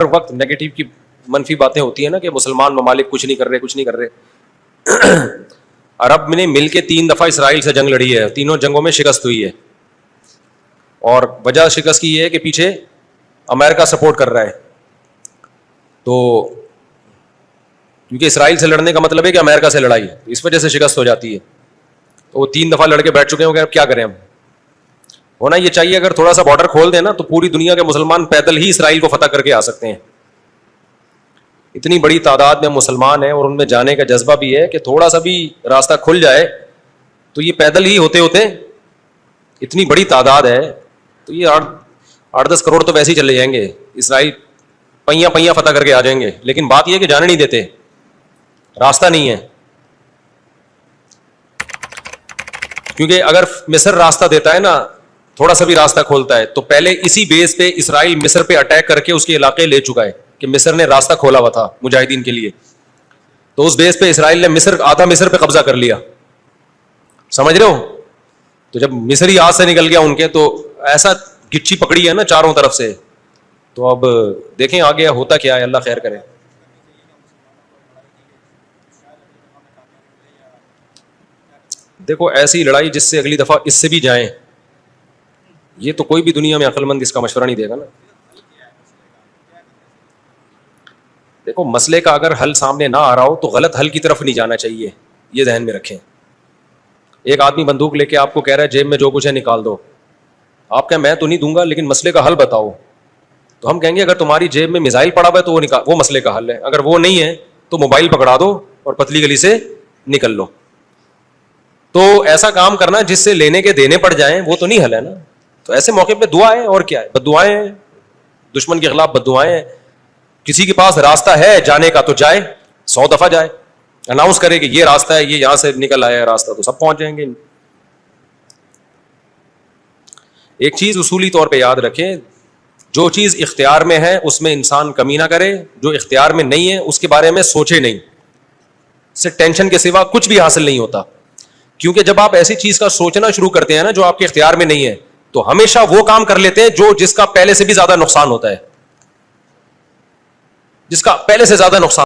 ہر وقت نیگیٹو کی منفی باتیں ہوتی ہیں نا کہ مسلمان ممالک کچھ نہیں کر رہے. عرب نے مل کے 3 دفعہ اسرائیل سے جنگ لڑی ہے, تینوں جنگوں میں شکست ہوئی ہے, اور وجہ شکست کی یہ ہے کہ پیچھے امریکہ سپورٹ کر رہا ہے. تو کیونکہ اسرائیل سے لڑنے کا مطلب ہے کہ امریکہ سے لڑائی, اس وجہ سے شکست ہو جاتی ہے. تو وہ 3 دفعہ لڑ کے بیٹھ چکے ہوں گے, اب کیا کریں ہم. ہونا یہ چاہیے اگر تھوڑا سا بارڈر کھول دیں نا تو پوری دنیا کے مسلمان پیدل ہی اسرائیل کو فتح کر کے آ سکتے ہیں. اتنی بڑی تعداد میں مسلمان ہیں اور ان میں جانے کا جذبہ بھی ہے کہ تھوڑا سا بھی راستہ کھل جائے تو یہ پیدل ہی ہوتے ہوتے, اتنی بڑی تعداد ہے تو یہ 8-10 کروڑ تو ویسے ہی چلے جائیں گے. اسرائیل پہیاں فتح کر کے آ جائیں گے. لیکن بات یہ ہے کہ جانے نہیں دیتے, راستہ نہیں ہے. کیونکہ اگر مصر راستہ دیتا ہے نا, تھوڑا سا بھی راستہ کھولتا ہے, تو پہلے اسی بیس پہ اسرائیل مصر پہ اٹیک کر کے اس کے علاقے لے چکا ہے کہ مصر نے راستہ کھولا ہوا تھا مجاہدین کے لیے. تو اس بیس پہ اسرائیل نے آدھا مصر پہ قبضہ کر لیا. سمجھ رہے ہو؟ تو جب مصری ہاتھ سے نکل گیا ان کے, تو ایسا گچھی پکڑی ہے نا چاروں طرف سے. تو اب دیکھیں آگے ہوتا کیا ہے, اللہ خیر کرے. دیکھو ایسی لڑائی جس سے اگلی دفعہ اس سے بھی جائیں, یہ تو کوئی بھی دنیا میں عقل مند اس کا مشورہ نہیں دے گا نا. دیکھو مسئلے کا اگر حل سامنے نہ آ رہا ہو تو غلط حل کی طرف نہیں جانا چاہیے, یہ ذہن میں رکھیں. ایک آدمی بندوق لے کے آپ کو کہہ رہا ہے جیب میں جو کچھ ہے نکال دو, آپ کہیں میں تو نہیں دوں گا لیکن مسئلے کا حل بتاؤ. تو ہم کہیں گے اگر تمہاری جیب میں میزائل پڑا ہوا ہے تو وہ مسئلے کا حل ہے, اگر وہ نہیں ہے تو موبائل پکڑا دو اور پتلی گلی سے نکل لو. تو ایسا کام کرنا جس سے لینے کے دینے پڑ جائیں وہ تو نہیں حل ہے نا. تو ایسے موقع پہ دعا ہے, اور کیا ہے, بد دعائیں ہیں, دشمن کے خلاف بد دعائیں ہیں. کسی کے پاس راستہ ہے جانے کا تو جائے, 100 دفعہ جائے, اناؤنس کرے کہ یہ راستہ ہے, یہ یہاں سے نکل آیا ہے راستہ, تو سب پہنچ جائیں گے. ایک چیز اصولی طور پہ یاد رکھیں, جو چیز اختیار میں ہے اس میں انسان کمی نہ کرے, جو اختیار میں نہیں ہے اس کے بارے میں سوچے نہیں. اس سے ٹینشن کے سوا کچھ بھی حاصل نہیں ہوتا. کیونکہ جب آپ ایسی چیز کا سوچنا شروع کرتے ہیں نا جو آپ کے اختیار میں نہیں ہے, تو ہمیشہ وہ کام کر لیتے ہیں جس کا پہلے سے بھی زیادہ نقصان ہوتا ہے, جس کا پہلے سے زیادہ نقصان